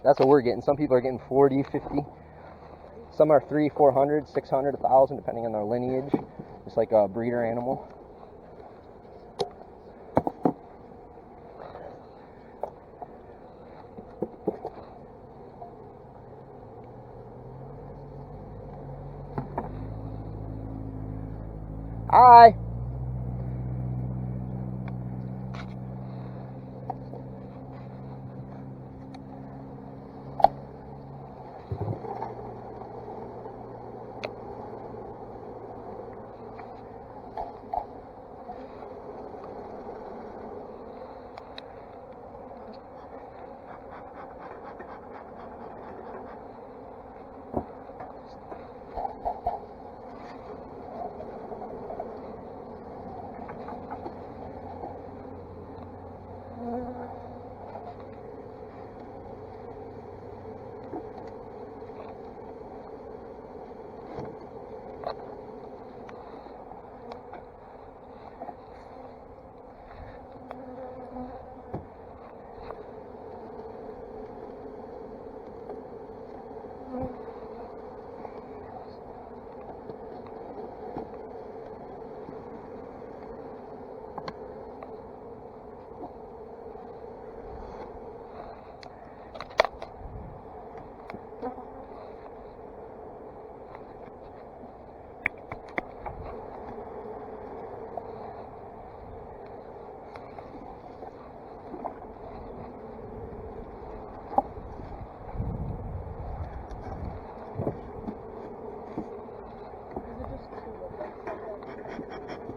That's what we're getting. Some people are getting 40, 50. Some are 300, 400, 600, 1,000, depending on their lineage. It's like a breeder animal. Hi.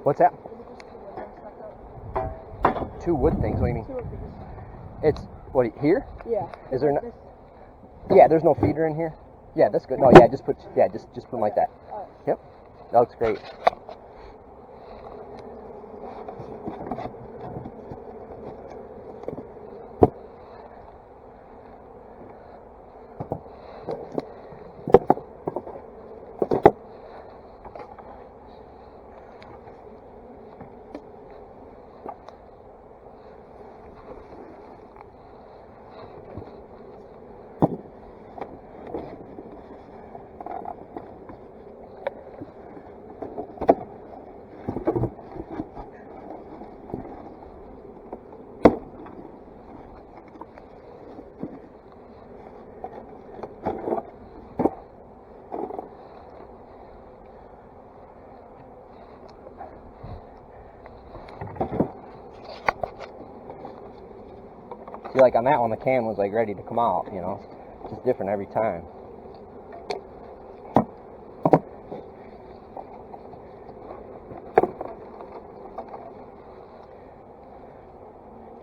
What's that? Two wood things? What do you mean? It's, what, here? Yeah. Is there no, yeah, there's no feeder in here? Yeah, that's good. No, yeah, just put them like that. Yep. That looks great. See, like on that one, the can was like ready to come out, you know. It's just different every time.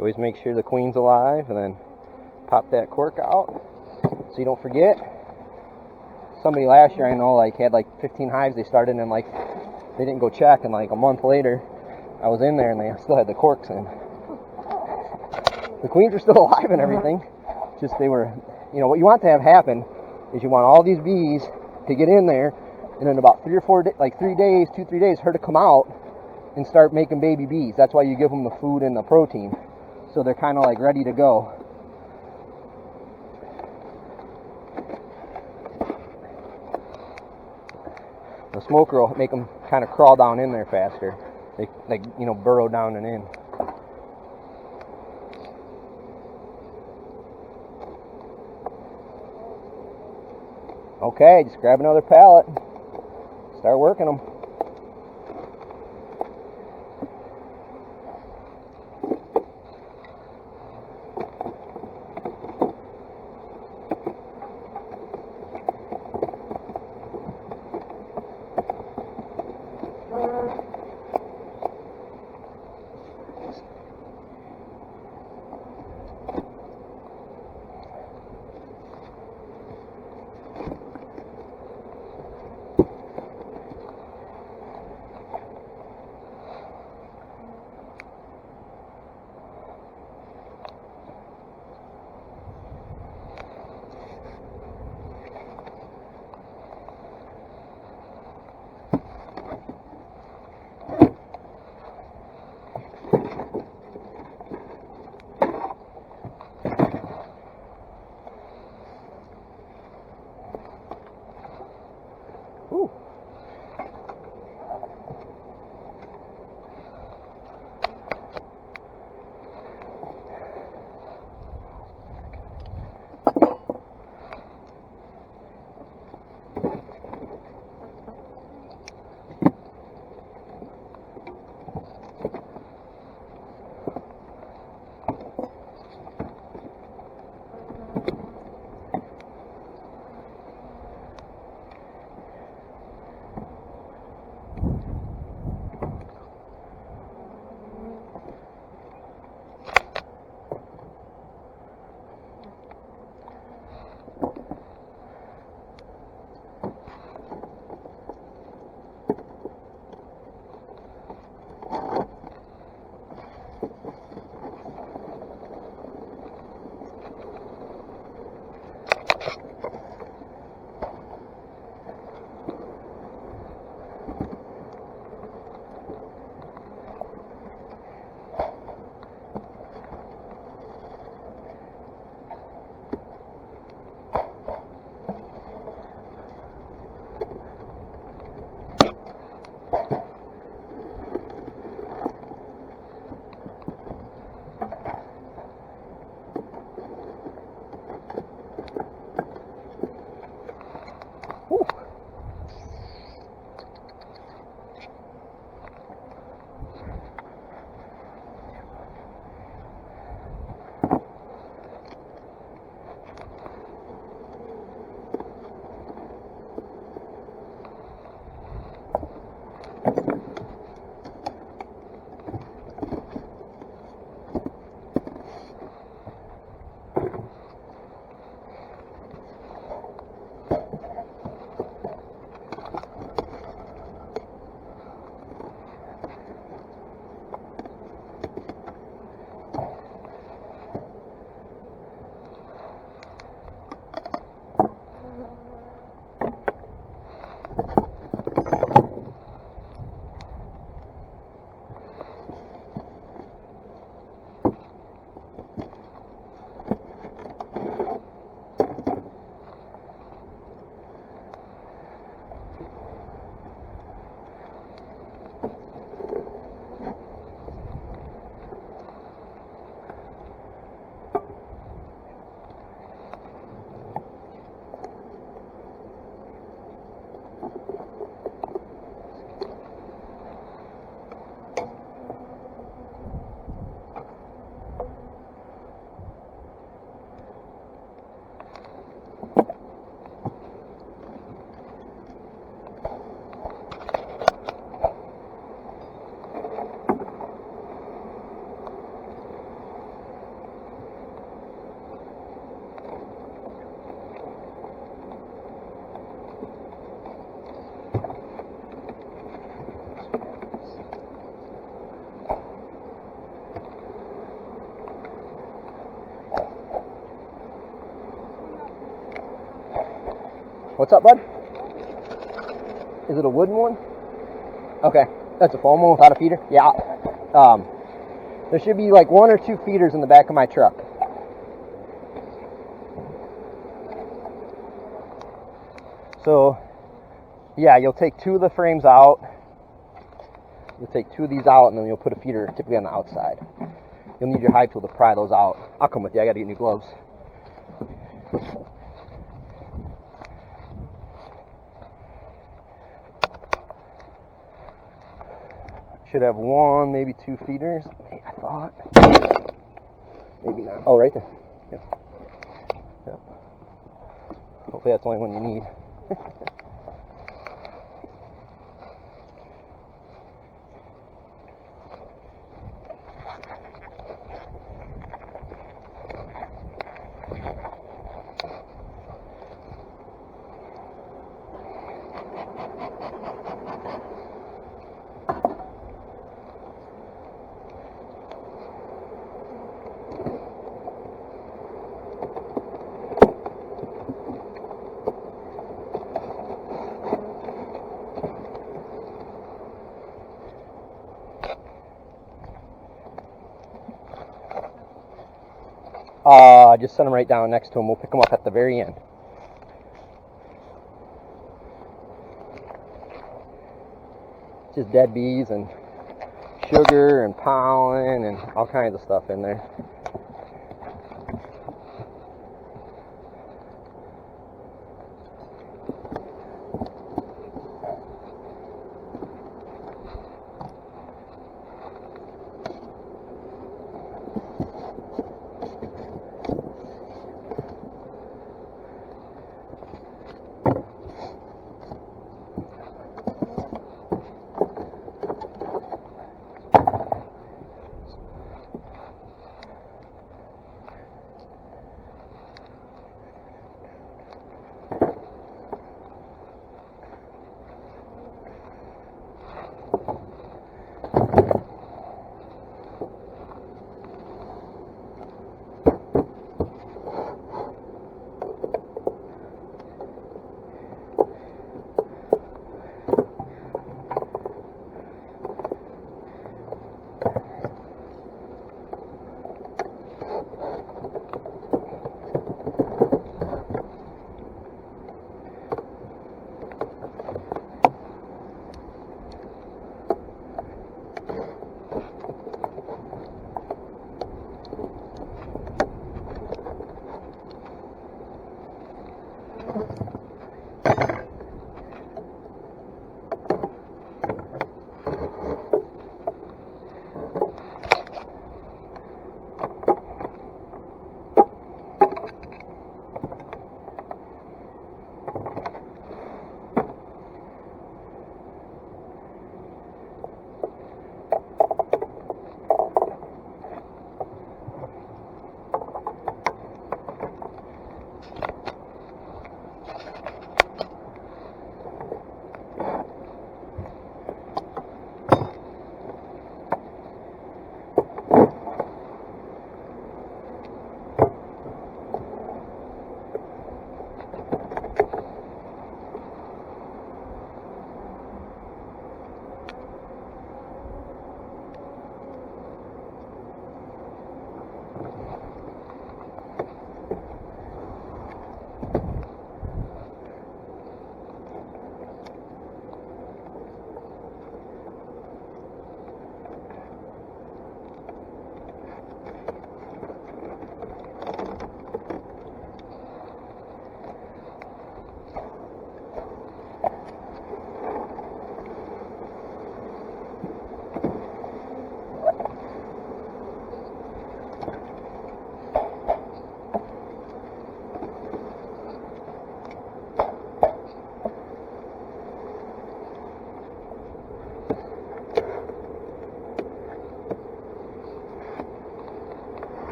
Always make sure the queen's alive, and then pop that cork out so you don't forget. Somebody last year I know like had like 15 hives they started, and like they didn't go check, and like a month later I was in there and they still had the corks in. The queens are still alive and everything. Just they were, you know, what you want to have happen is you want all these bees to get in there, and in about 3 or 4 days, like 3 days, 2-3 days, her to come out and start making baby bees. That's why you give them the food and the protein, so they're kind of like ready to go. The smoker will make them kind of crawl down in there faster. They like, you know, burrow down and in. Okay, just grab another pallet. Start working them. What's up, bud? Is it a wooden one? Okay, that's a foam one without a feeder? Yeah. There should be like 1 or 2 feeders in the back of my truck. So, yeah, you'll take 2 of the frames out. You'll take 2 of these out, and then you'll put a feeder typically on the outside. You'll need your high tool to pry those out. I'll come with you. I got to get new gloves. Should have 1, maybe 2 feeders. I thought. Maybe not. Oh, right there. Yep. Yep. Hopefully that's the only one you need. Just set them right down next to them. We'll pick them up at the very end. Just dead bees and sugar and pollen and all kinds of stuff in there.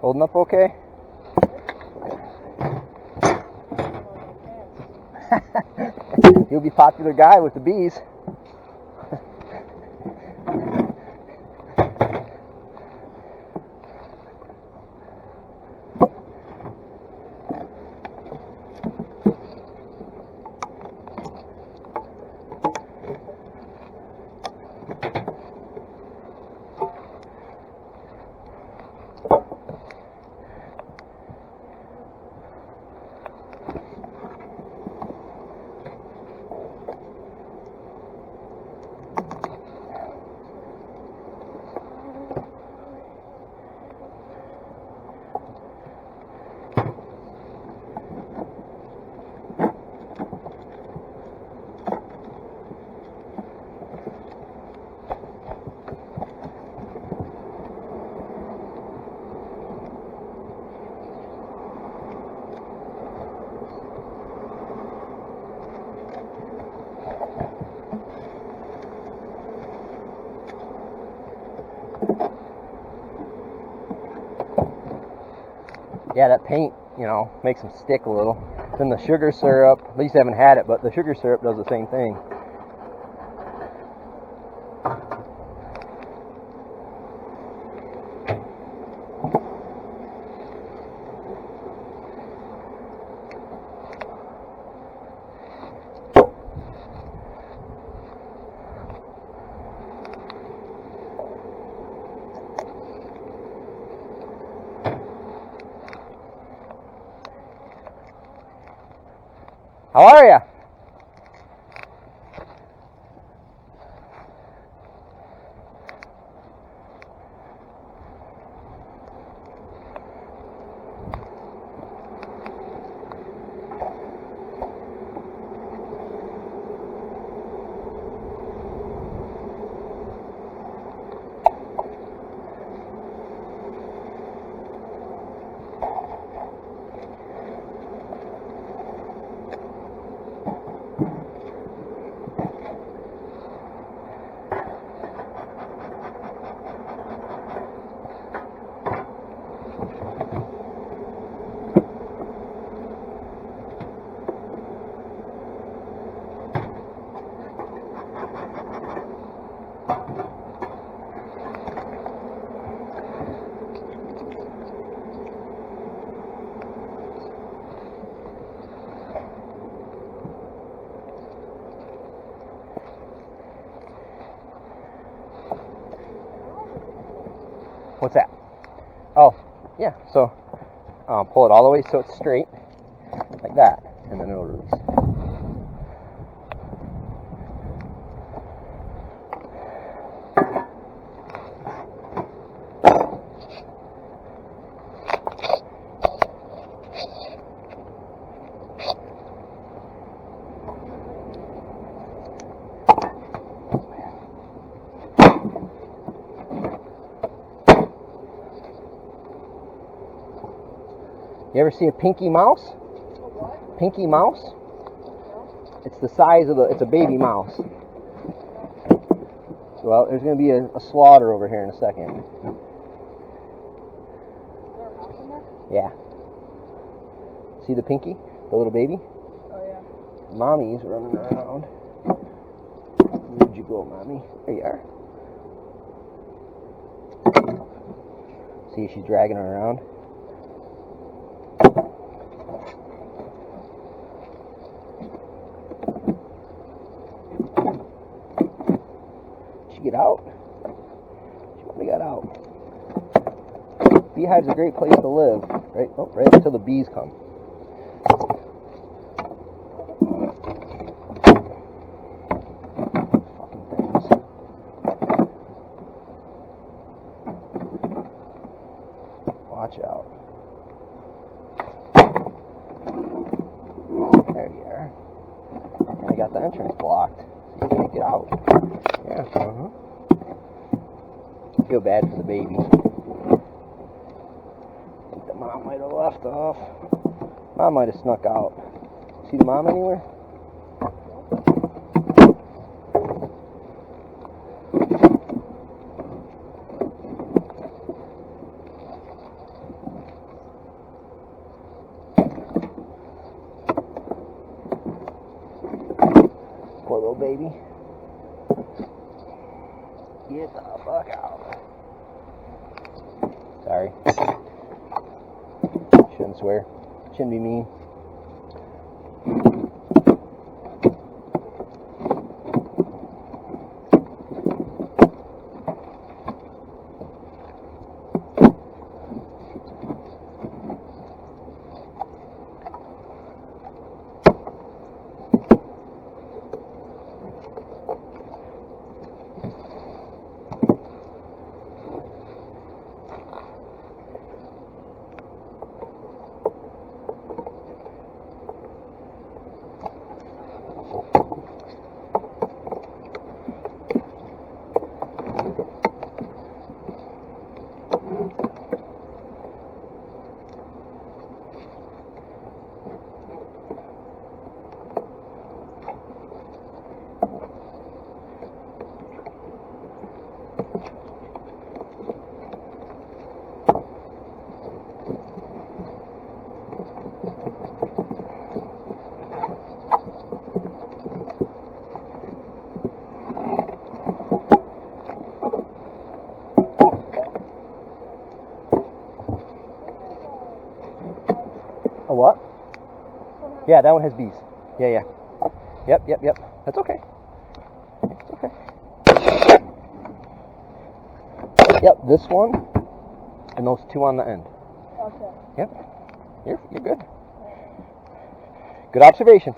Holding up okay? You'll be a popular guy with the bees. Yeah, that paint, you know, makes them stick a little. Then the sugar syrup, at least I haven't had it, but the sugar syrup does the same thing. How are ya? What's that? Oh, yeah, so pull it all the way so it's straight, like that, and then it'll release. You ever see a pinky mouse? A what? Pinky mouse? It's the size of it's a baby mouse. Well, there's going to be a slaughter over here in a second. Is there a mouse in there? Yeah. See the pinky? The little baby? Oh, yeah. Mommy's running around. Where'd you go, Mommy? There you are. See, she's dragging her around. She get out? She probably got out. Beehive's a great place to live, right? Oh, right until the bees come. Fucking things. Watch out. There you are. I got the entrance blocked. So you can't get out. Yeah, Feel bad for the baby. I think the mom might have left off. Mom might have snuck out. See the mom anywhere? baby. Get the fuck out. Sorry. Shouldn't swear. Shouldn't be mean. A what? Yeah, that one has bees. Yeah. Yep. That's okay. It's okay. Yep, this one and those two on the end. Okay. Yep. You're good. Good observation.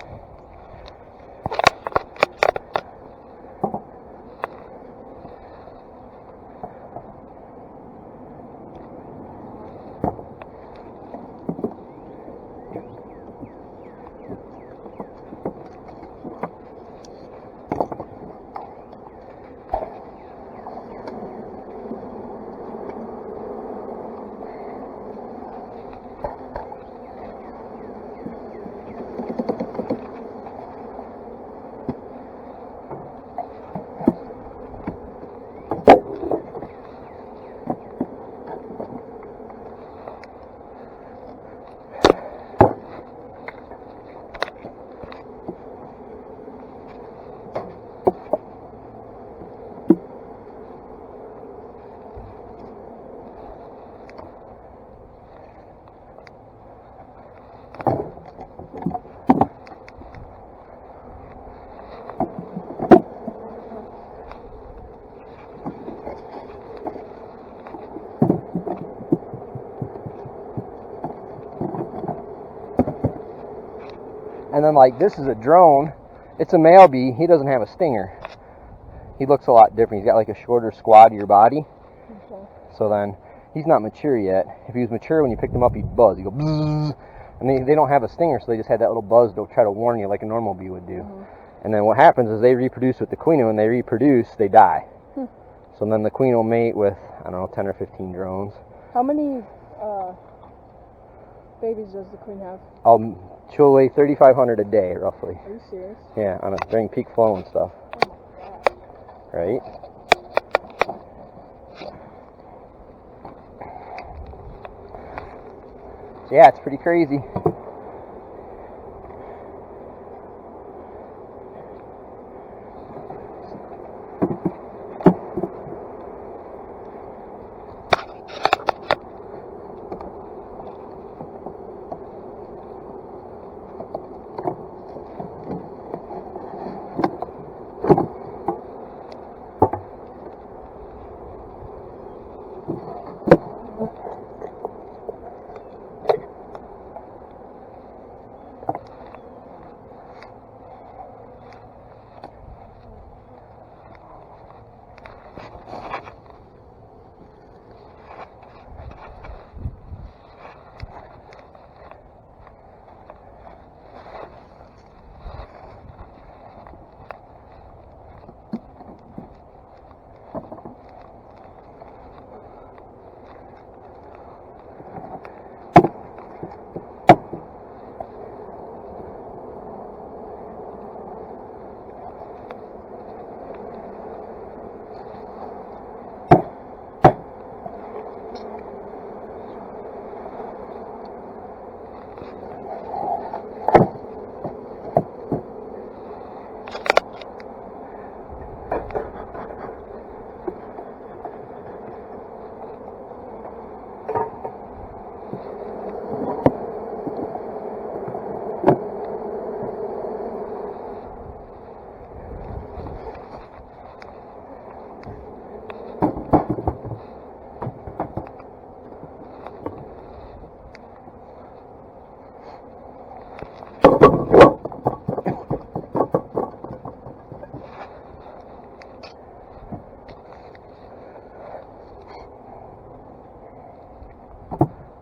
And then like this is a drone. It's a male bee. He doesn't have a stinger. He looks a lot different. He's got like a shorter, squattier body. Okay. So then he's not mature yet. If he was mature, when you picked him up, he'd buzz. He'd go bzzz. And they don't have a stinger, so they just had that little buzz to try to warn you like a normal bee would do. And then what happens is they reproduce with the queen, and when they reproduce, they die. So then the queen will mate with, I don't know, 10 or 15 drones. How many babies does the queen have? She'll weigh 3,500 a day, roughly. Are you serious? Yeah, during peak flow and stuff. Oh my god. Right? So yeah, it's pretty crazy.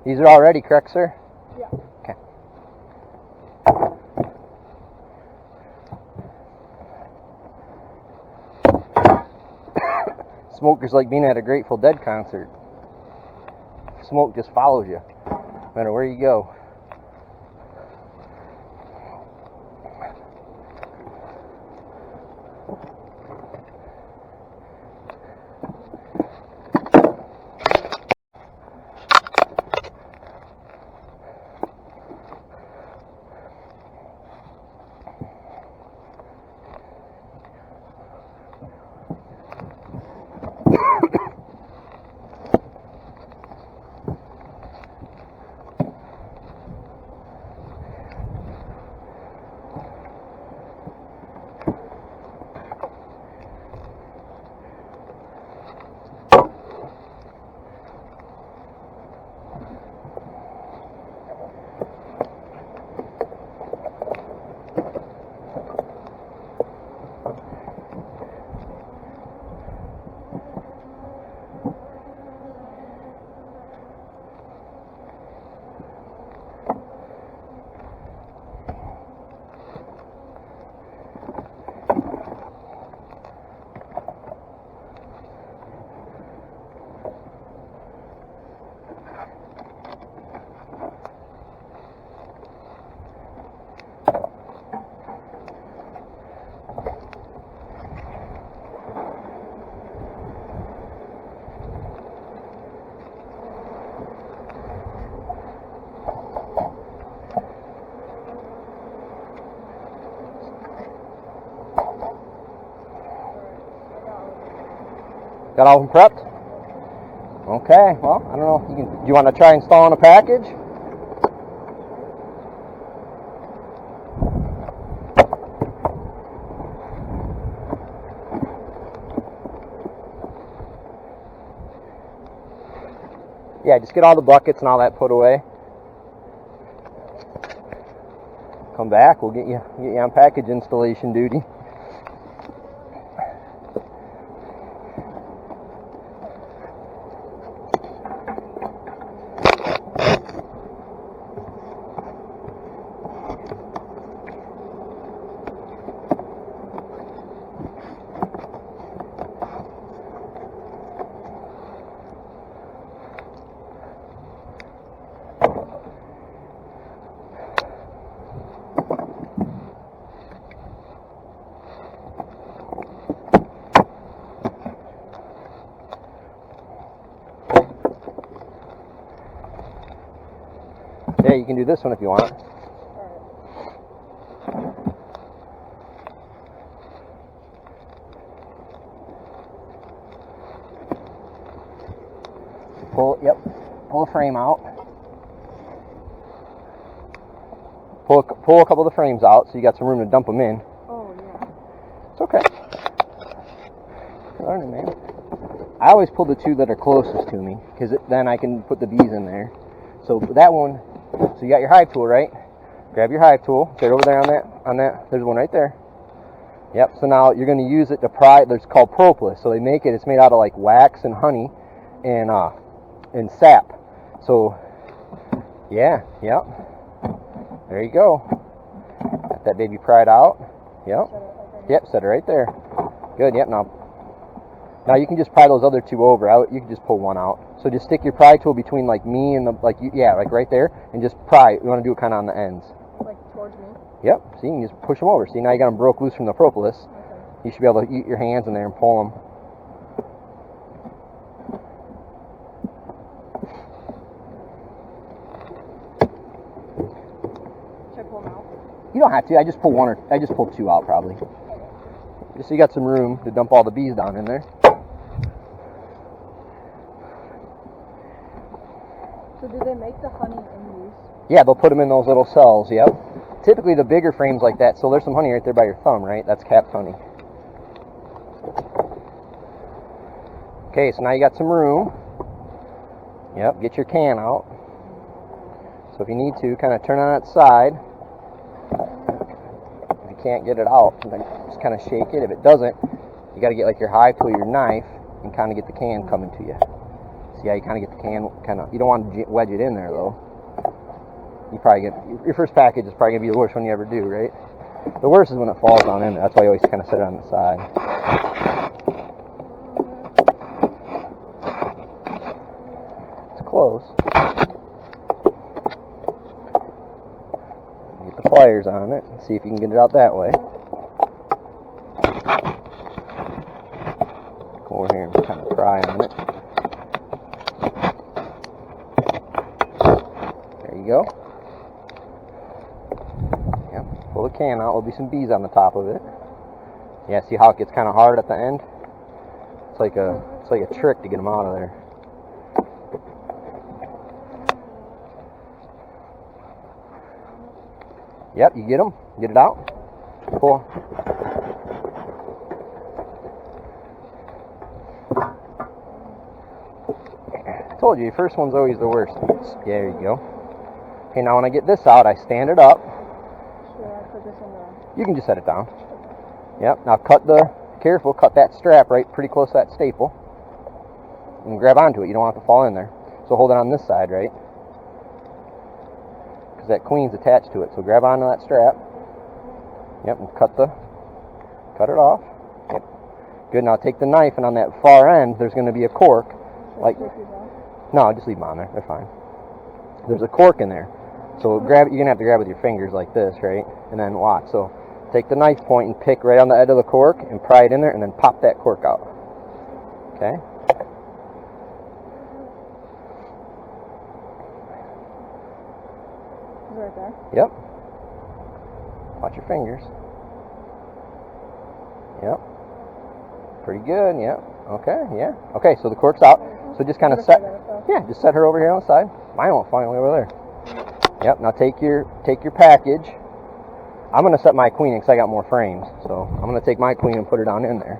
These are all ready, correct, sir? Yeah. Okay. Smoker's like being at a Grateful Dead concert. Smoke just follows you, no matter where you go. Got all of them prepped? Okay, well, I don't know. Do you want to try installing a package? Yeah, just get all the buckets and all that put away. Come back, we'll get you on package installation duty. Yeah, you can do this one if you want. Pull the frame out. Pull a couple of the frames out so you got some room to dump them in. Oh, yeah. It's okay. Learning, man. I always pull the two that are closest to me, because then I can put the bees in there. So that one, so you got your hive tool, right? Grab your hive tool, get over there on that. There's one right there. Yep, so now you're going to use it to pry. It's called propolis. So they make it, it's made out of like wax and honey and sap. So, yeah, yep. There you go. Got that baby pried out. Yep, set it right there. Good, yep, now you can just pry those other two over. You can just pull one out. So just stick your pry tool between like me and like right there, and just pry. You want to do it kind of on the ends. Like towards me? Yep. See, you can just push them over. See, now you got them broke loose from the propolis. Okay. You should be able to eat your hands in there and pull them. Should I pull them out? You don't have to. I just pull two out probably. Just so you got some room to dump all the bees down in there. So do they make the honey in these? Yeah, they'll put them in those little cells, yep. Typically the bigger frames like that, so there's some honey right there by your thumb, right? That's capped honey. Okay, so now you got some room. Yep, get your can out. So if you need to, kind of turn on its side. If you can't get it out, then just kind of shake it. If it doesn't, you got to get like your hive tool, your knife, and kind of get the can coming to you. See how you kind of get the can you don't want to wedge it in there though. You probably get, your first package is probably going to be the worst one you ever do, right? The worst is when it falls down in there. That's why you always kind of set it on the side. It's close. Get the pliers on it and see if you can get it out that way. Go over here and kind of pry on it. There you go. Pull the can out. There'll be some bees on the top of it. Yeah, see how it gets kind of hard at the end? It's like a trick to get them out of there. Yep, you get them. Get it out. Cool. I told you, first one's always the worst. There you go. Okay, now when I get this out, I stand it up. You can just set it down. Yep, now cut that strap right pretty close to that staple. And grab onto it, you don't want it to fall in there. So hold it on this side, right? Because that queen's attached to it. So grab onto that strap. Yep, and cut it off. Yep. Good, now take the knife, and on that far end, there's going to be a cork. No, just leave them on there, they're fine. There's a cork in there. So you're going to have to grab with your fingers like this, right? And then watch. So take the knife point and pick right on the edge of the cork and pry it in there and then pop that cork out. Okay? Right there? Yep. Watch your fingers. Yep. Pretty good, yep. Okay, yeah. Okay, so the cork's out. So just kind of set her over here on the side. Mine won't find way over there. Yep, now take your package. I'm going to set my queen because I got more frames. So I'm going to take my queen and put her down in there.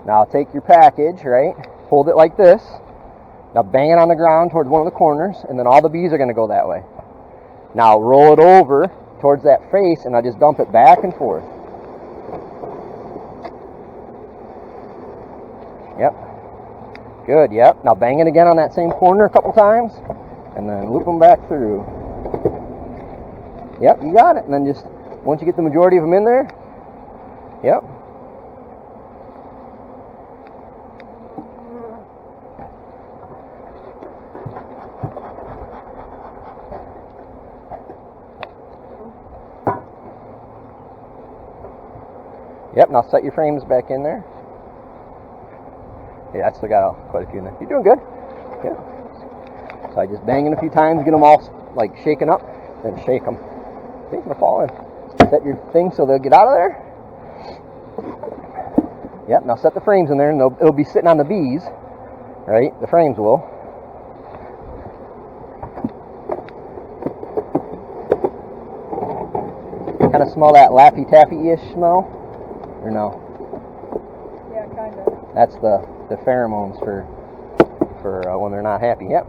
Now take your package, right? Hold it like this. Now bang it on the ground towards one of the corners, and then all the bees are going to go that way. Now roll it over towards that face, and I just dump it back and forth. Yep. Good, yep. Now bang it again on that same corner a couple times, and then loop them back through. Yep, you got it. And then just, once you get the majority of them in there, yep. Yep, now set your frames back in there. Yeah, I still got quite a few in there. You're doing good. Yeah. So I just bang in a few times, get them all like shaken up, then shake them. See, they're falling. Set your thing so they'll get out of there. Yep, now set the frames in there, and it'll be sitting on the bees, right? The frames will. Kind of smell that Laffy Taffy-ish smell? Or no? Yeah, kind of. That's the pheromones for when they're not happy. Yep.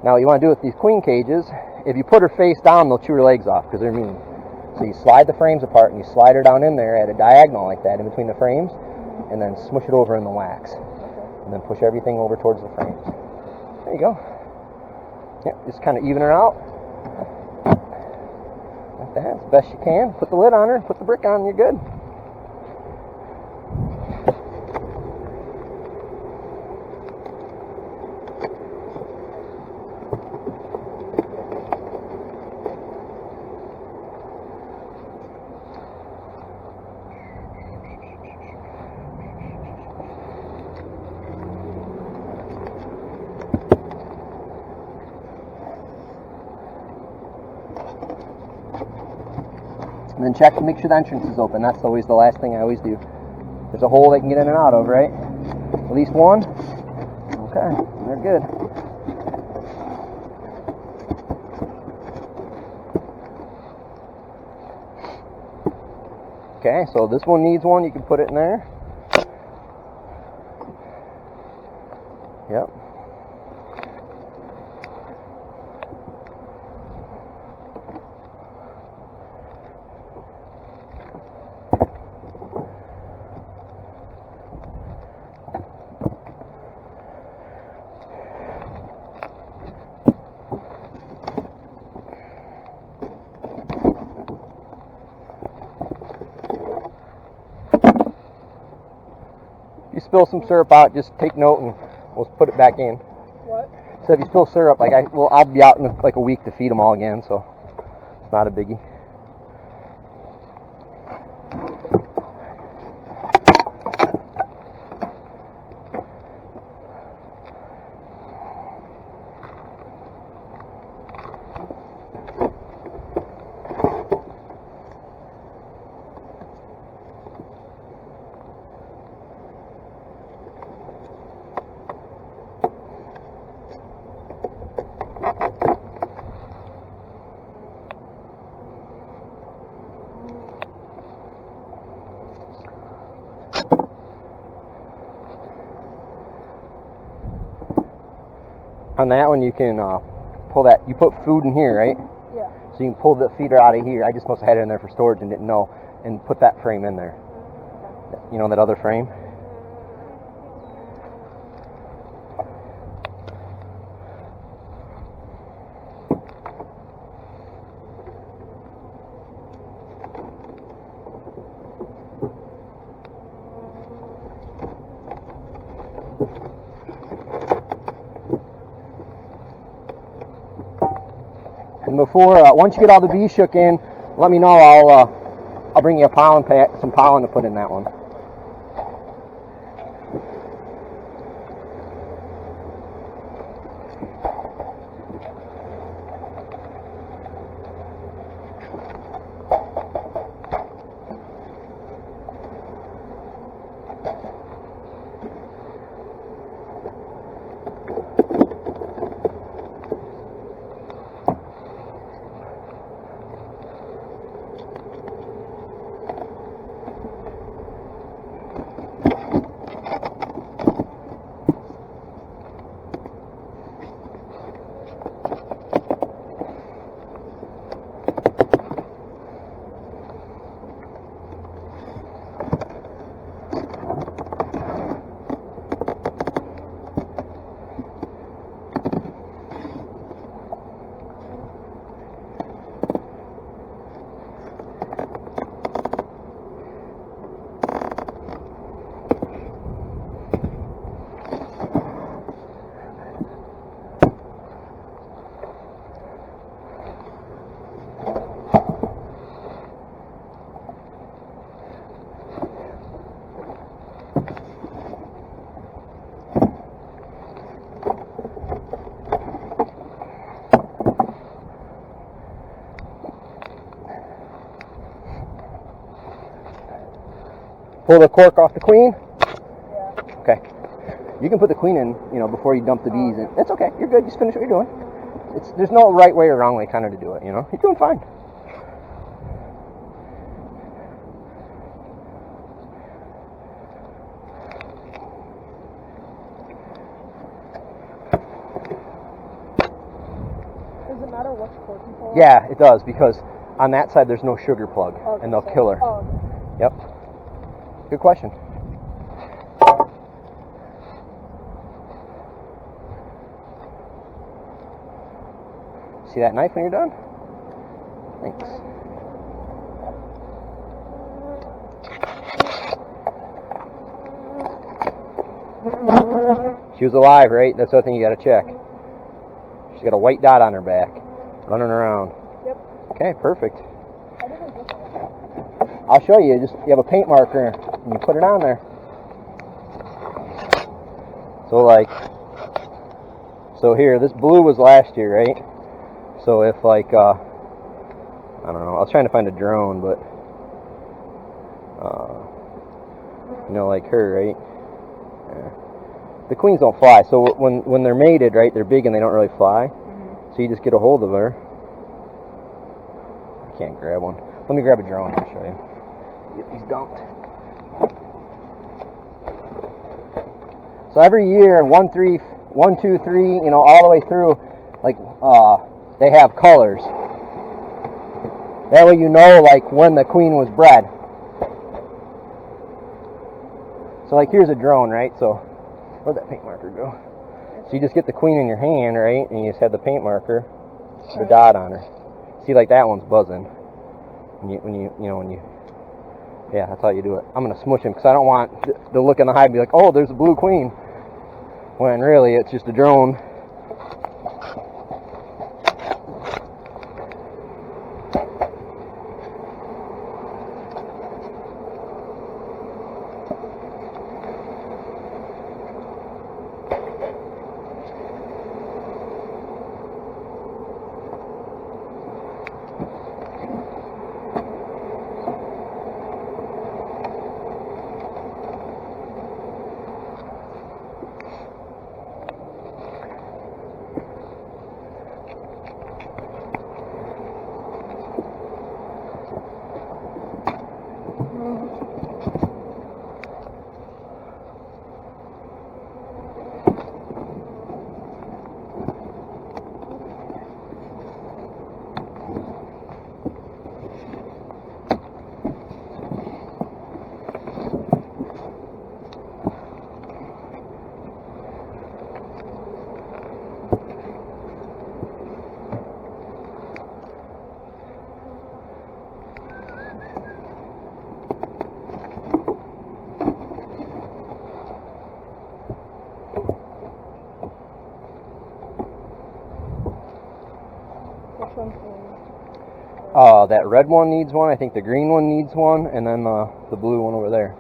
Now what you want to do with these queen cages, if you put her face down, they'll chew her legs off because they're mean. So you slide the frames apart and you slide her down in there at a diagonal like that in between the frames, and then smush it over in the wax. And then push everything over towards the frames. There you go. Yep, just kind of even her out. Like that, as best you can. Put the lid on her, put the brick on, and you're good. And then check to make sure the entrance is open. That's always the last thing I always do. There's a hole they can get in and out of, right? At least one. Okay, they're good. Okay, so this one needs one. You can put it in there. Yep. you spill some syrup out, just take note and we'll put it back in. What? So if you spill syrup, like I'll be out in like a week to feed them all again, so it's not a biggie. On that one, you can pull that. You put food in here, right? Yeah. So you can pull the feeder out of here. I just must have had it in there for storage and didn't know. And put that frame in there. You know that other frame? And before, once you get all the bees shook in, let me know. I'll bring you a pollen pack, some pollen to put in that one. Pull the cork off the queen? Yeah. Okay. You can put the queen in, before you dump the bees in. It's okay. You're good. Just finish what you're doing. There's no right way or wrong way kind of to do it, You're doing fine. Does it matter which cork you pull? Yeah, it does, because on that side there's no sugar plug, Okay, and they'll kill her. Oh, okay. Yep. Good question. See that knife when you're done? Thanks. She was alive, right? That's the other thing you gotta check. She's got a white dot on her back, running around. Yep. Okay, perfect. I didn't just I'll show you. You have a paint marker and you put it on there. So here, this blue was last year, right? So if I don't know, I was trying to find a drone, but like her, right? Yeah. The queens don't fly, so when they're mated, right, they're big and they don't really fly. Mm-hmm. So you just get a hold of her. I can't grab one. Let me grab a drone and show you. Get these dumped. So every year, 1, 2, 3, all the way through, they have colors. That way you know, when the queen was bred. So, here's a drone, right? So, where'd that paint marker go? So you just get the queen in your hand, right? And you just have the paint marker, the dot on her. See, that one's buzzing. When you Yeah, that's how you do it. I'm going to smush him because I don't want the look in the hive to be like, oh, there's a blue queen. When really it's just a drone. Which one's That red one needs one. I think the green one needs one, and then the blue one over there.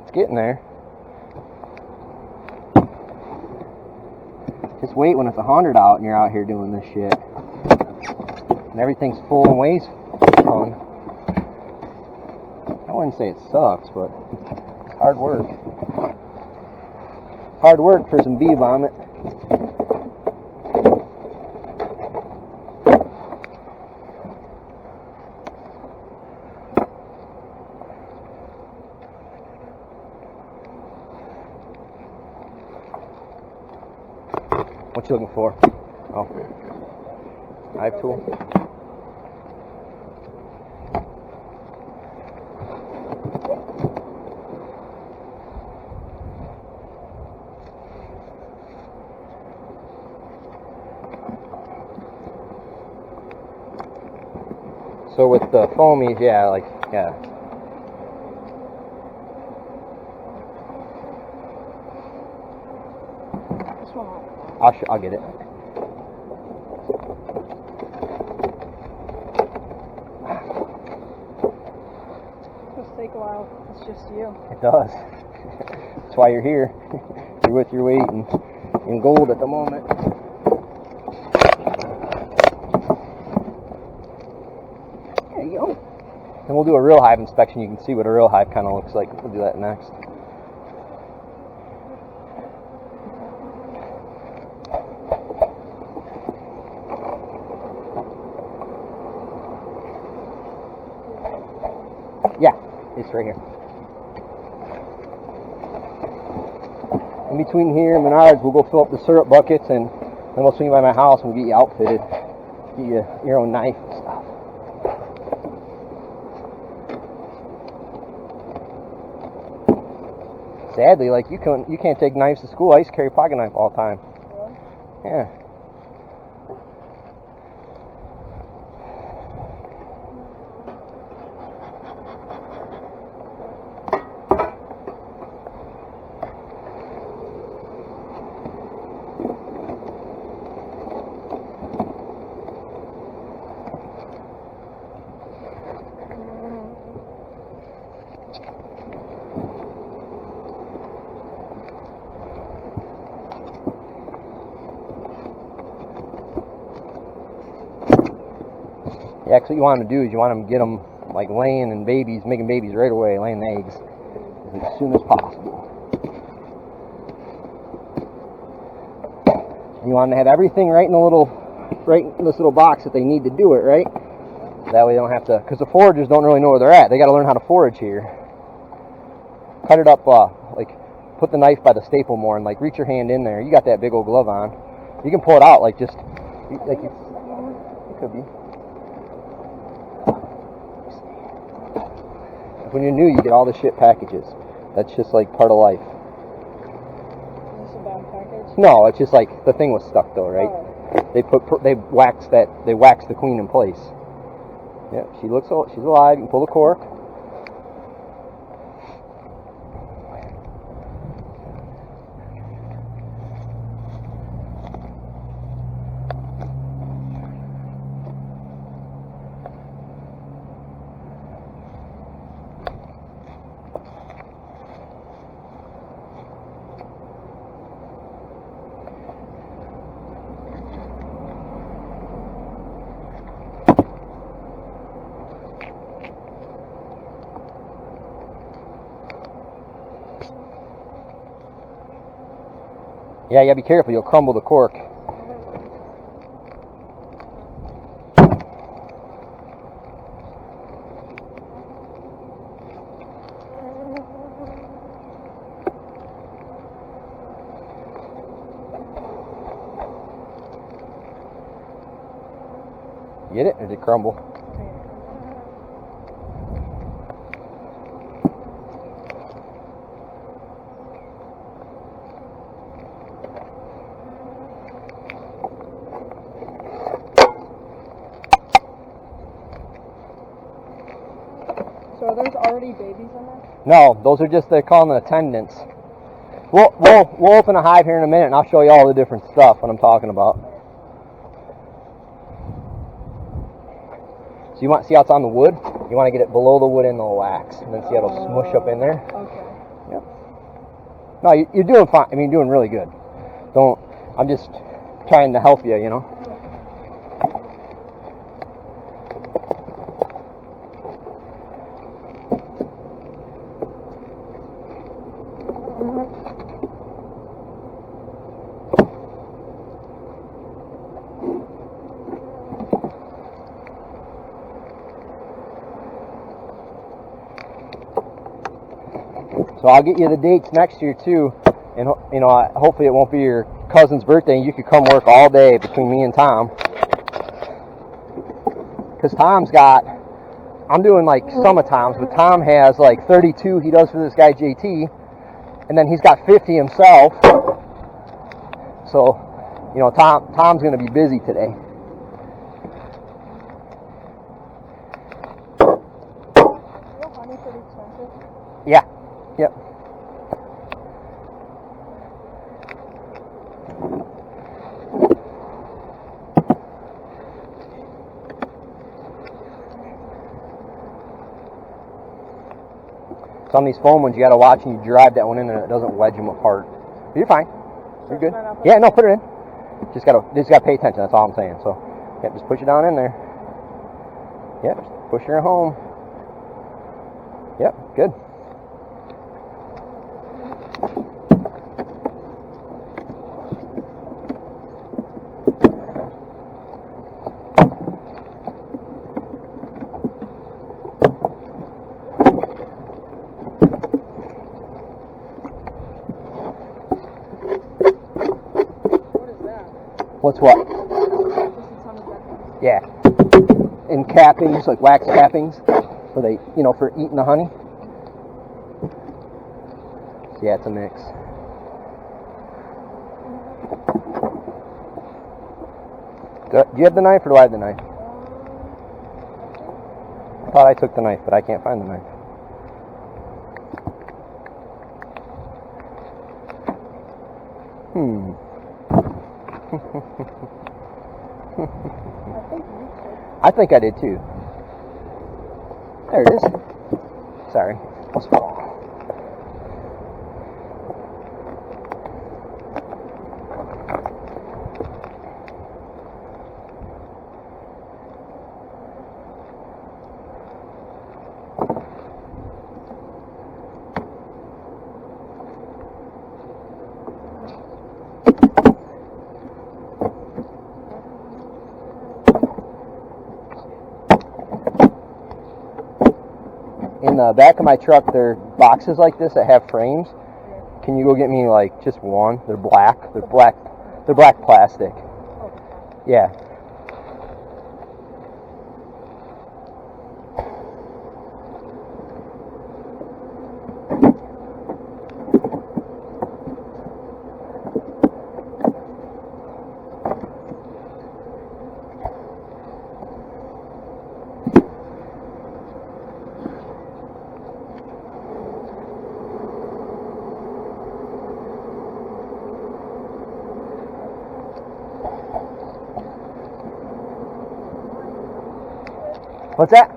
It's getting there. Just wait when it's 100 out and you're out here doing this shit. And everything's full and weighs fun. I wouldn't say it sucks, but it's hard work. Hard work for some bee vomit. What you looking for? Oh, hive tool. So with the foamies, yeah. This one. I'll get it. It'll take a while. It's just you. It does. That's why you're here. You're with your weight and in gold at the moment. There you go. And we'll do a real hive inspection. You can see what a real hive kind of looks like. We'll do that next. Yeah, it's right here. In between here and Menards, we'll go fill up the syrup buckets, and then we'll swing by my house and we'll get you outfitted. Get you your own knife and stuff. Sadly, like you can't take knives to school. I used to carry a pocket knife all the time. Yeah. Yeah, cause what you want them to do is you want them to get them like laying and babies, making babies right away, laying eggs as soon as possible. You want them to have everything right in this little box that they need to do it, right? That way they don't have to, because the foragers don't really know where they're at. They got to learn how to forage here. Cut it up, like put the knife by the staple more and like reach your hand in there. You got that big old glove on. You can pull it out like just like it could be. When you're new, you get all the shit packages. That's just like part of life. Is this a bad package? No, it's just like the thing was stuck though, right? Oh. they wax the queen in place. Yep, she's alive. You can pull the cork. Yeah, you gotta be careful, you'll crumble the cork. Get it? Or did it crumble? So are those already babies in there? No, those are just, they're calling them attendants. We'll open a hive here in a minute and I'll show you all the different stuff what I'm talking about. So you want to see how it's on the wood? You want to get it below the wood in the wax and then see how it'll smush up in there. Okay. Yep. No, you're doing fine. I mean, you're doing really good. I'm just trying to help you, you know. So I'll get you the dates next year too, and you know, hopefully it won't be your cousin's birthday and you could come work all day between me and Tom. Because I'm doing like some of Tom's, but Tom has like 32 he does for this guy JT, and then he's got 50 himself. So, you know, Tom's going to be busy today. Is honey pretty expensive? Yeah. Yep. Some of these foam ones you gotta watch and you drive that one in there, it doesn't wedge them apart. But you're fine. You're good. Yeah, no, put it in. Just gotta pay attention. That's all I'm saying. So, yeah, just push it down in there. Yep, just push her home. Yep, good. What's what? Yeah. In cappings, like wax cappings, where they, you know, for eating the honey. So yeah, it's a mix. Do you have the knife or do I have the knife? I thought I took the knife, but I can't find the knife. I think I did too. There it is. Sorry. In the back of my truck, there are boxes like this that have frames. Can you go get me like just one? They're black. They're black plastic. Yeah. What's that?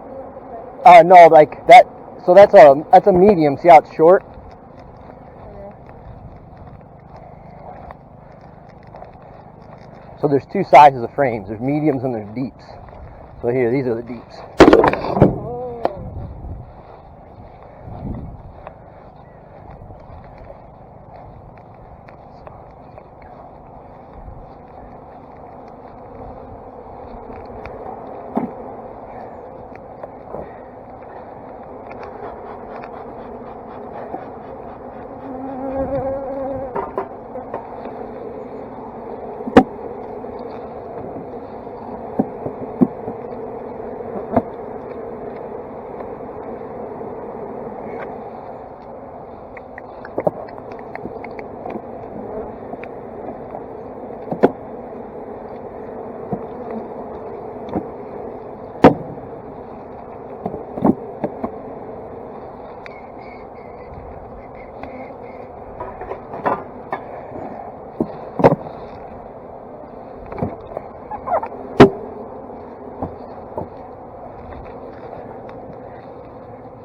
No, like that. So that's a medium. See how it's short? So there's two sizes of frames. There's mediums and there's deeps. So here, these are the deeps.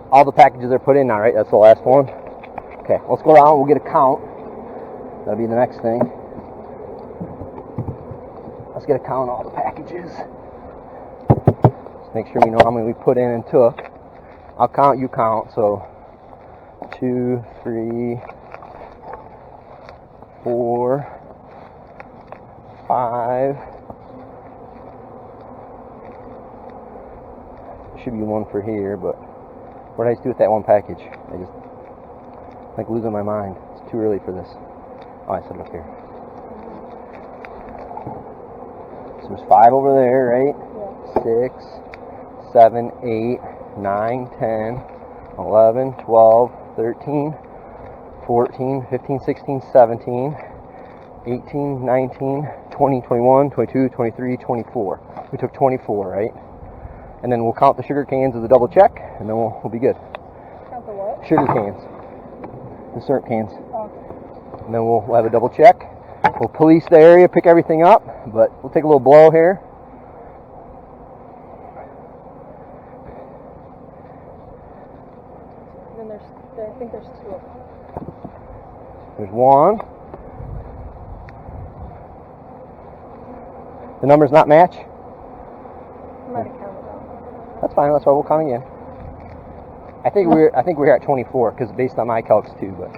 All the packages are put in now, right? That's the last one. Okay, let's go down. We'll get a count. That'll be the next thing. Let's get a count of all the packages. Just make sure we know how many we put in and took. I'll count, you count. So 2, 3, 4, 5. There should be one for here, but what did I just do with that one package? I just like losing my mind. It's too early for this. Oh, I set it up here. So there's 5 over there, right? Yeah. 6, 7, 8, 9, 10, 11, 12, 13, 14, 15, 16, 17, 18, 19, 20, 21, 22, 23, 24. We took 24, right? And then we'll count the sugar cans as a double check, and then we'll be good. Count the what? Sugar cans. The syrup cans. Oh. And then we'll have a double check. We'll police the area, pick everything up, but we'll take a little blow here. And then I think there's 2 of them. There's 1. The numbers not match? I might have counted them. That's fine. That's why we'll count again. I think we're at 24 because based on my calcs too, but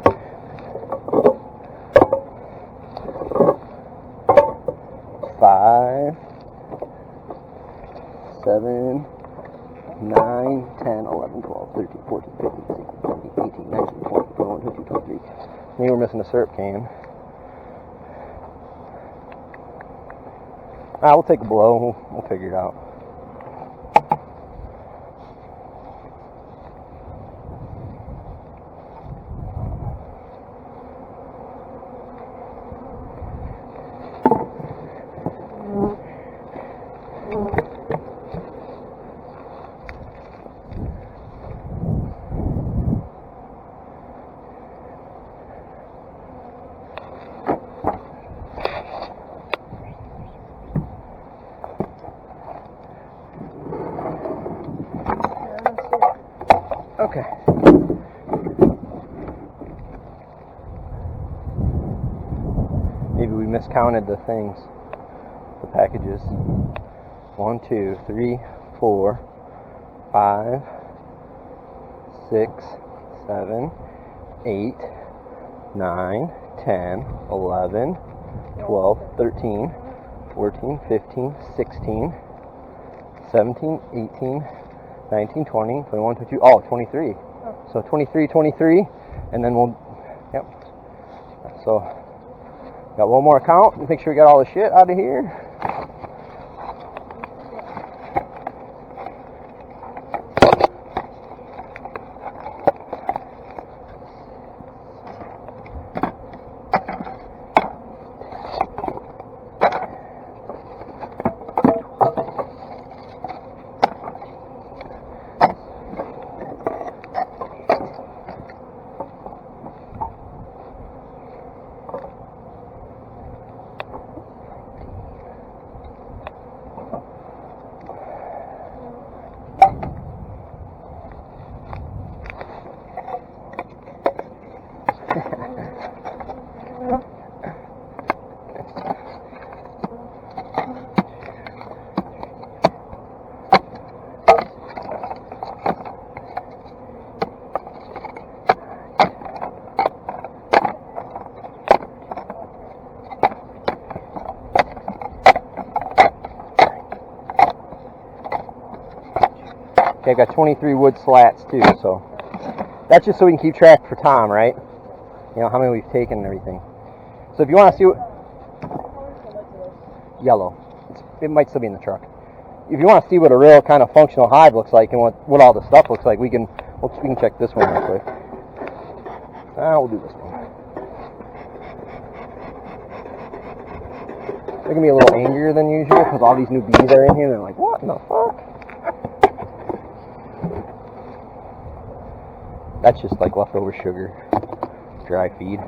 5, 7, 9, 10, 11, 12, 13, 14, 15, 16, 17, 18, 19, 20, 21, 22, 23. Maybe we're missing a syrup can. We'll take a blow. We'll figure it out. Okay. Maybe we miscounted the things, the packages. 1, 2, 3, 4, 5, 6, 7, 8, 9, 10, 11, 12, 13, 14, 15, 16, 17, 18, 19, 20, 21, 22, 23. Oh. So 23, and then we'll, yep. So, got one more count. Make sure we got all the shit out of here. Okay, I've got 23 wood slats too, so that's just so we can keep track for Tom, right? You know, how many we've taken and everything. So if you want to see what... Yellow. It might still be in the truck. If you want to see what a real kind of functional hive looks like and what all the stuff looks like, we can check this one real quick. We'll do this one. They're going to be a little angrier than usual because all these new bees are in here and they're like, what in the fuck? That's just like leftover sugar, dry feed.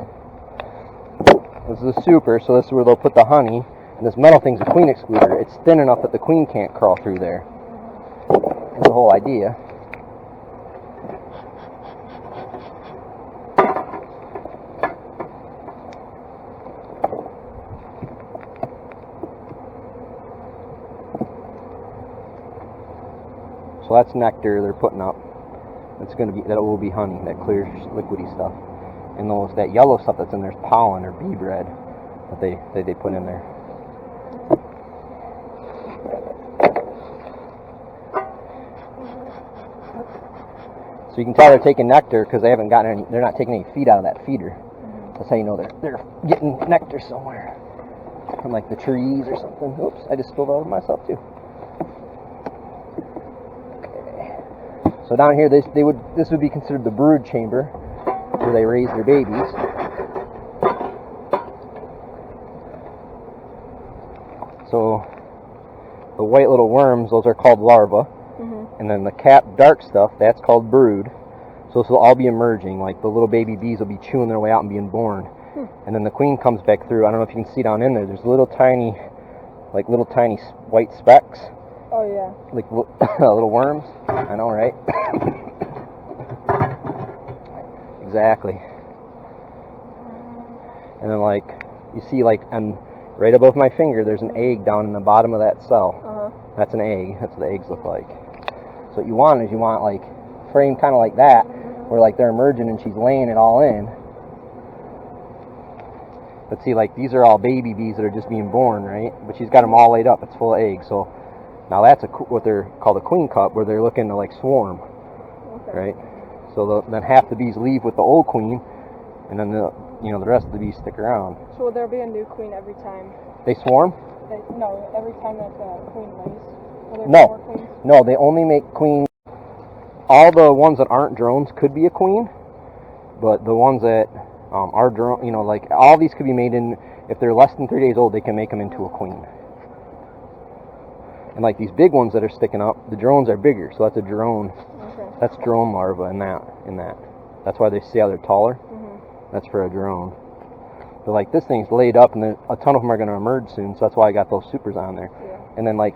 This is a super, so this is where they'll put the honey. And this metal thing's a queen excluder. It's thin enough that the queen can't crawl through there. That's the whole idea. So that's nectar they're putting up. That will be honey, that clear liquidy stuff. And that yellow stuff that's in there is pollen or bee bread that they put in there. So you can tell they're taking nectar because they're not taking any feed out of that feeder. That's how you know they're getting nectar somewhere. From like the trees or something. Oops, I just spilled over myself too. Okay. So down here this would be considered the brood chamber where they raise their babies. So the white little worms, those are called larvae. And then the dark stuff, that's called brood. So this will all be emerging, like the little baby bees will be chewing their way out and being born. And then the queen comes back through. I don't know if you can see down in there. There's little tiny white specks. Oh yeah. Like little worms. I know, right? Exactly. And then like you see right above my finger, there's an egg down in the bottom of that cell. That's an egg. That's what the eggs look like. So what you want like frame kind of like that, where like they're emerging and she's laying it all in. But see, like these are all baby bees that are just being born, right? But she's got them all laid up. It's full of eggs. So now that's what they're called a queen cup, where they're looking to like swarm, right? So then half the bees leave with the old queen, and then the rest of the bees stick around. So will there be a new queen every time? They swarm? No, every time that the queen lays. Will there be more queens? No, they only make queens. All the ones that aren't drones could be a queen, but the ones that are drone, like all these could be made in. If they're less than 3 days old, they can make them into a queen. And like these big ones that are sticking up, the drones are bigger, so that's a drone. Okay. That's drone larva in that. That's why they see how they're taller. That's for a drone. But like this thing's laid up, and a ton of them are going to emerge soon, so that's why I got those supers on there. Yeah. And then like,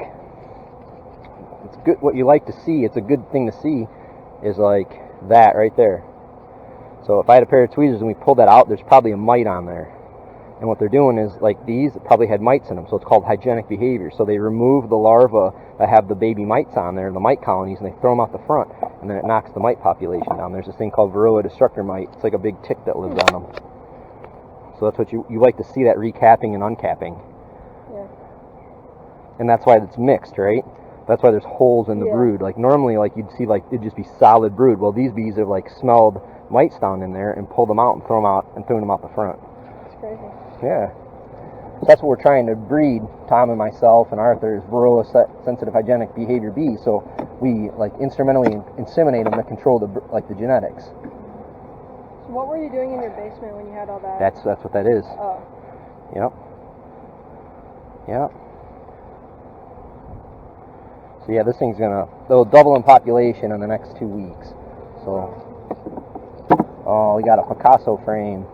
it's good. What you like to see, it's a good thing to see, is like that right there. So if I had a pair of tweezers and we pulled that out, there's probably a mite on there. And what they're doing is, like these probably had mites in them, so it's called hygienic behavior. So they remove the larvae that have the baby mites on there, the mite colonies, and they throw them out the front, and then it knocks the mite population down. There's this thing called Varroa destructor mite. It's like a big tick that lives on them. So that's what you like to see, that recapping and uncapping. Yeah. And that's why it's mixed, right? That's why there's holes in the brood. Like normally, like you'd see, like it'd just be solid brood. Well, these bees have like smelled mites down in there and pulled them out and thrown them out the front. That's crazy. Yeah. So that's what we're trying to breed, Tom and myself and Arthur, is Varroa sensitive hygienic behavior bees. So we like instrumentally inseminate them to control the genetics. So what were you doing in your basement when you had all that? That's what that is. Oh. Yep. Yep. So yeah, this thing's they'll double in population in the next 2 weeks. So, oh, we got a Picasso frame.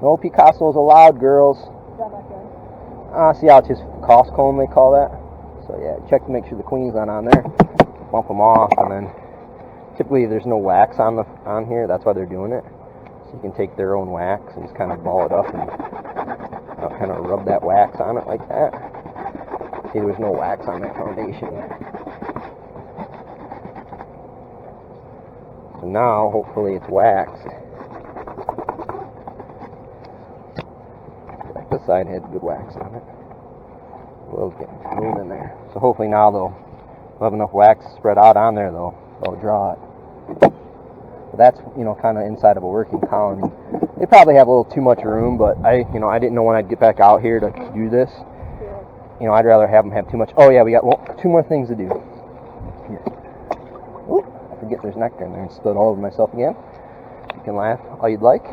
No Picassos allowed, girls. Is that not good? See how it's just cost comb, they call that. So yeah, check to make sure the queen's not on there. Bump them off, and then typically there's no wax on here. That's why they're doing it. So you can take their own wax and just kind of ball it up and kind of rub that wax on it like that. See, there's no wax on that foundation. So now, hopefully, it's waxed. This side had good wax on it. We'll get moving in there. So hopefully now We'll have enough wax spread out on there though, so it'll draw it. But that's, you know, kind of inside of a working colony. They probably have a little too much room, but I didn't know when I'd get back out here to do this. Yeah. You know, I'd rather have them have too much. Oh yeah, we got 2 more things to do. Here. Oop, I forget there's nectar in there and spilled all over myself again. You can laugh all you'd like.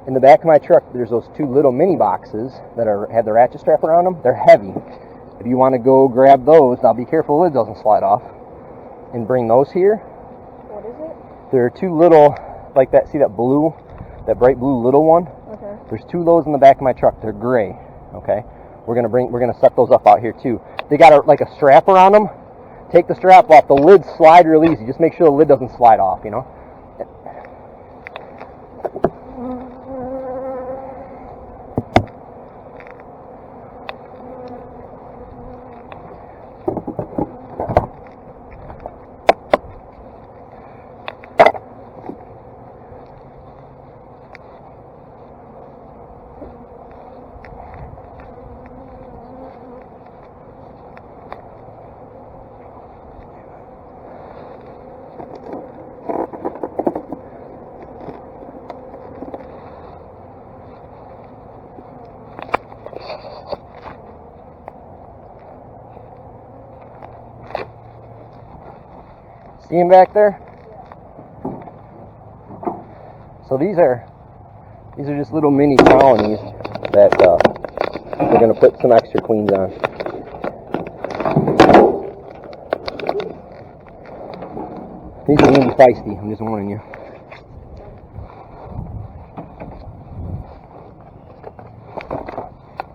In the back of my truck, there's those 2 little mini boxes that have the ratchet strap around them. They're heavy. If you want to go grab those, now be careful the lid doesn't slide off. And bring those here. What is it? There are 2 little, like that. See that blue, that bright blue little one? Okay. There's 2 of those in the back of my truck. They're gray. Okay. We're gonna set those up out here too. They got like a strap around them. Take the strap off. The lids slide real easy. Just make sure the lid doesn't slide off. You know. See him back there? So these are just little mini colonies that we're going to put some extra queens on. These are going to be feisty, I'm just warning you.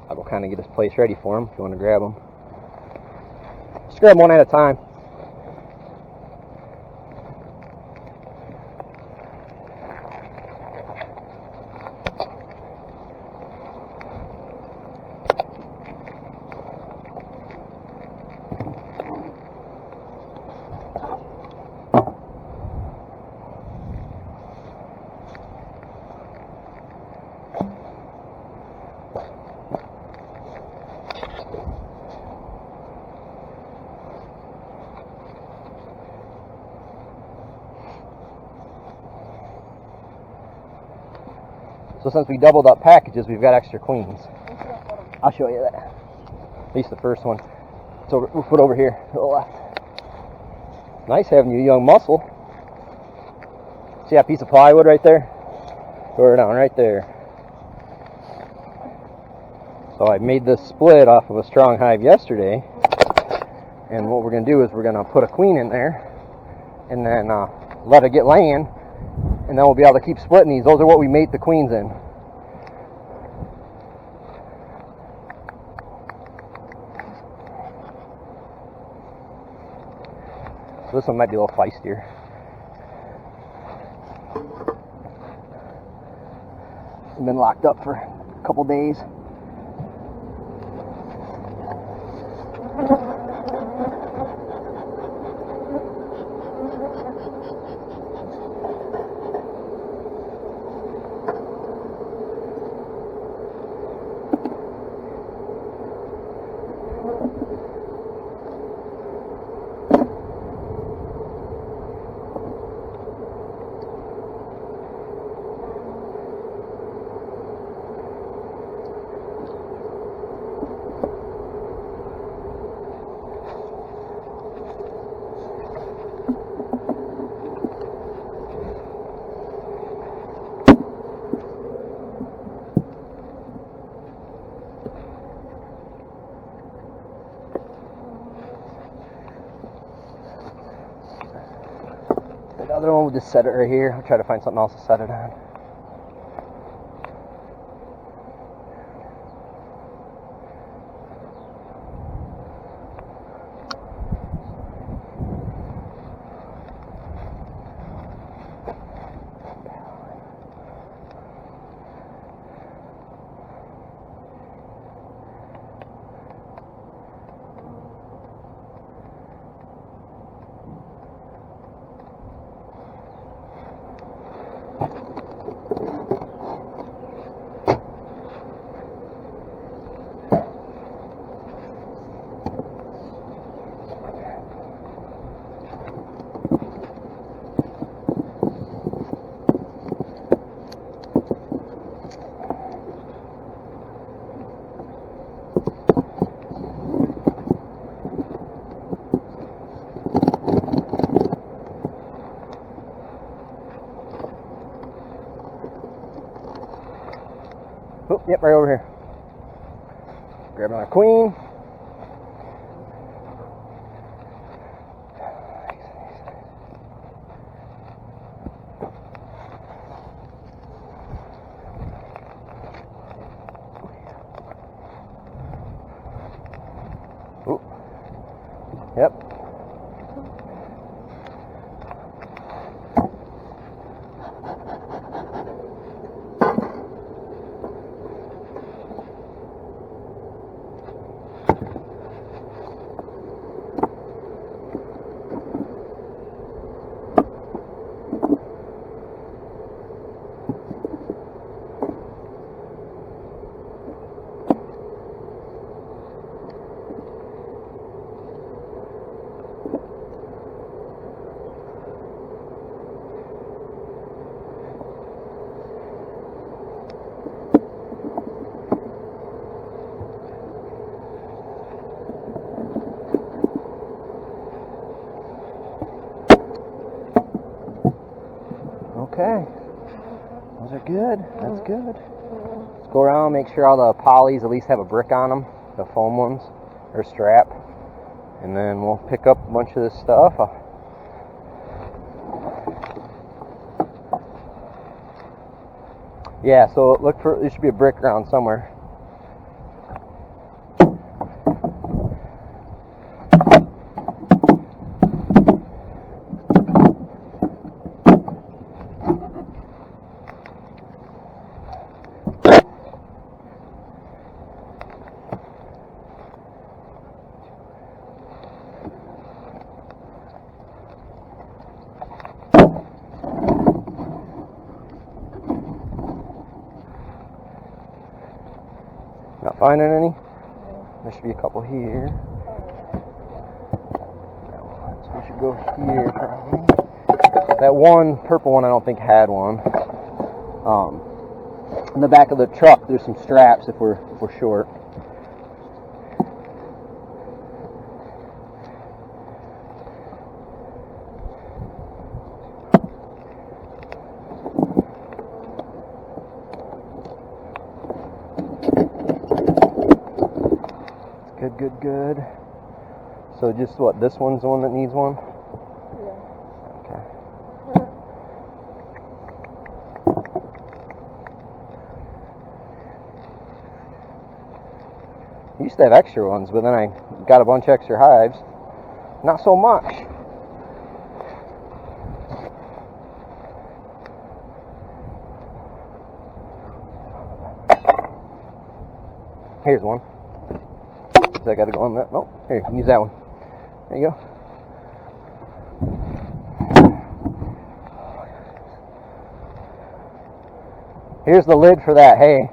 I'll go kind of get this place ready for them if you want to grab them. Just grab one at a time. So since we doubled up packages, we've got extra queens. I'll show you that. At least the first one. So we'll put over here to the left. Nice having you, young muscle. See that piece of plywood right there? Throw it down right there. So I made this split off of a strong hive yesterday. And what we're going to do is we're going to put a queen in there. And then let it get laying. And then we'll be able to keep splitting these. Those are what we mate the queens in. So this one might be a little feistier. It's been locked up for a couple days. The other one, we'll just set it right here. I'll try to find something else to set it on. Yep, right over here. Grab another queen. Ooh. Yep. Okay, those are good. That's good. Let's go around, make sure all the polys at least have a brick on them, the foam ones, or strap, and then we'll pick up a bunch of this stuff. Yeah, so look for, there should be a brick around somewhere. Not finding any? There should be a couple here. So we should go here probably. That one purple one I don't think had one. In the back of the truck there's some straps if we're short. Good. So just what, this one's the one that needs one? Yeah. Okay. I used to have extra ones, but then I got a bunch of extra hives. Not so much. Here's one. I gotta go on that. Nope. Here, use that one. There you go. Here's the lid for that hay.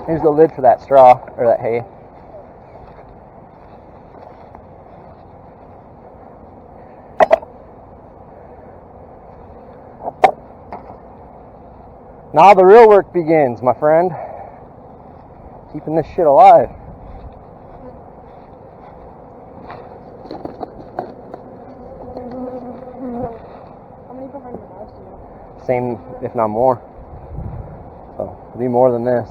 Here's the lid for that straw, or that hay. Now the real work begins, my friend. Keeping this shit alive. How many behind your house do you have? Same, if not more. So, it'll be more than this.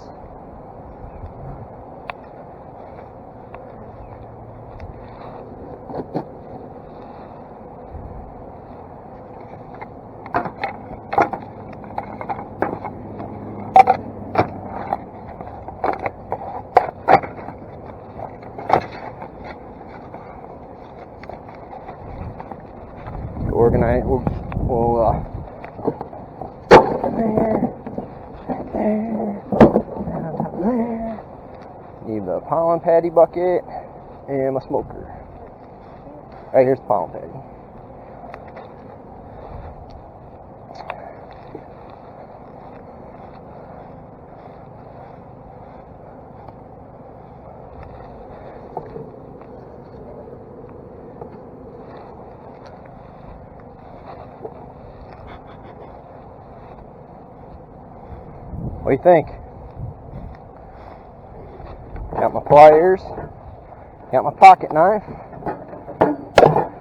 Organize. We'll there. Need the pollen patty bucket and my smoker. Right, here's the pollen patty. What do you think? Got my pliers. Got my pocket knife.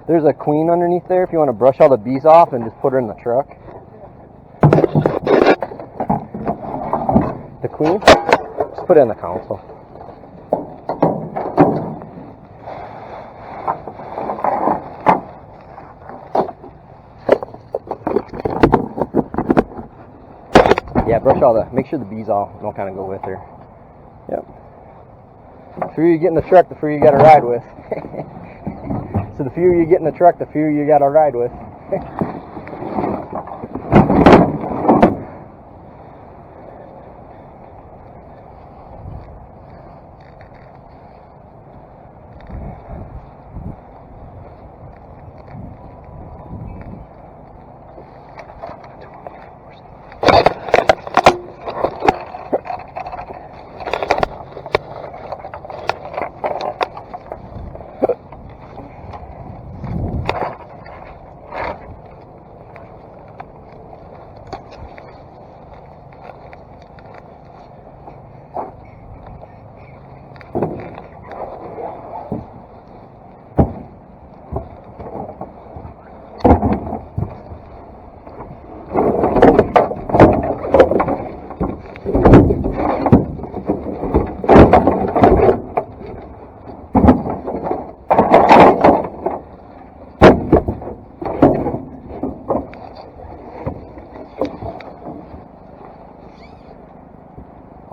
There's a queen underneath there if you want to brush all the bees off and just put her in the truck. queen. Just put it in the console. Yeah, brush all the, make sure the bees all kind of go with her. Yep. The fewer you get in the truck, the fewer you got to ride with. So the fewer you get in the truck, the fewer you got to ride with.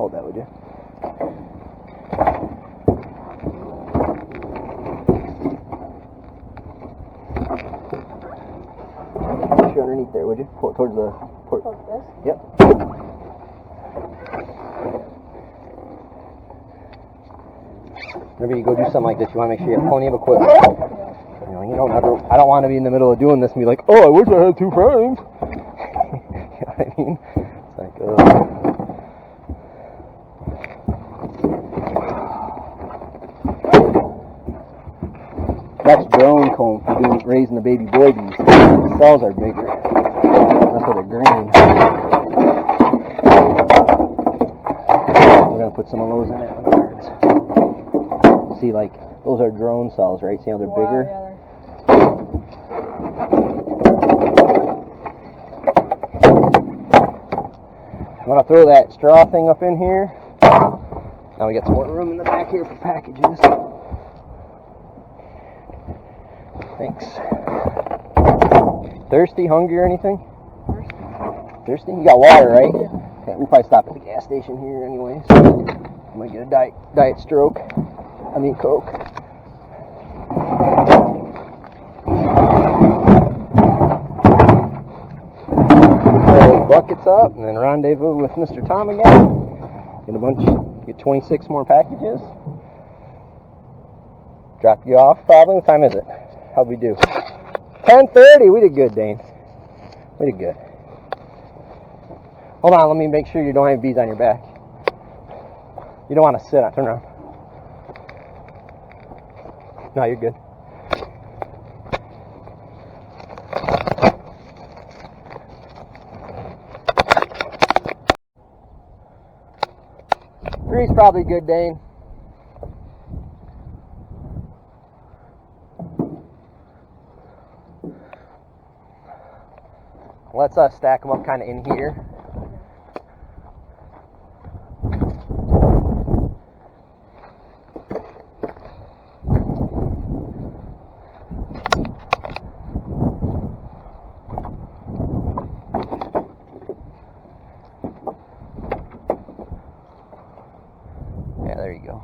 Hold that, would you? Push you underneath there, would you? Pull it towards the... Like this? Yep. Whenever you go do something like this, you want to make sure you have plenty of equipment. You don't ever, I don't want to be in the middle of doing this and be like, oh, I wish I had 2 frames. You know what I mean? It's like, that's drone comb for raising the baby boy bees. The cells are bigger. That's why they're green. We're going to put some of those in it. See, like, those are drone cells, right? See how they're bigger? Yeah, I'm going to throw that straw thing up in here. Now we got some more room in the back here for packages. Thanks. Thirsty, hungry, or anything? Thirsty? You got water, right? Yeah. Okay, we'll probably stop at the gas station here anyways. I'm going to get a diet stroke. I mean Coke. Fill buckets up and then rendezvous with Mr. Tom again. Get 26 more packages. Drop you off probably. What time is it? How'd we do? 10:30. We did good, Dane. We did good. Hold on, let me make sure you don't have bees on your back. You don't want to sit on. Turn around. No, you're good. Three's probably good, Dane. Let's stack them up kind of in here. Yeah, there you go.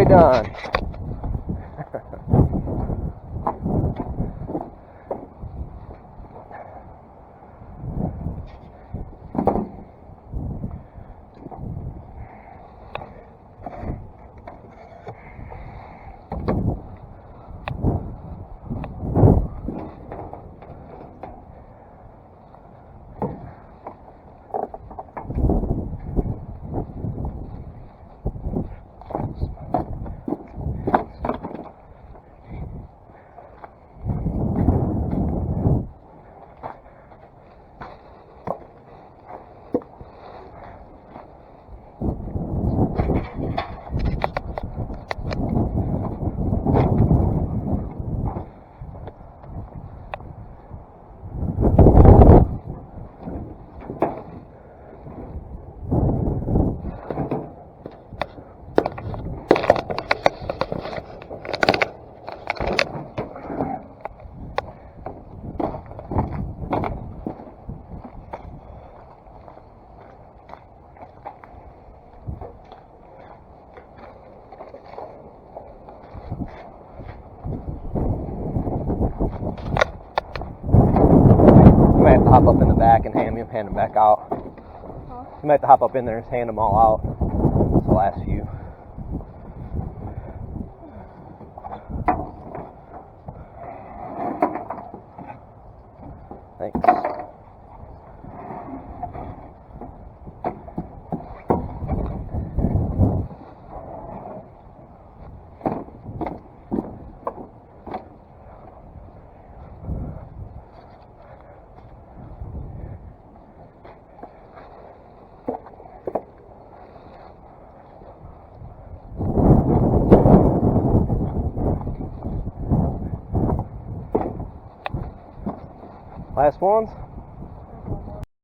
done. You might have to hop up in the back and hand them back out. Huh? You might have to hop up in there and hand them all out. It's the last few. Thanks. Last ones.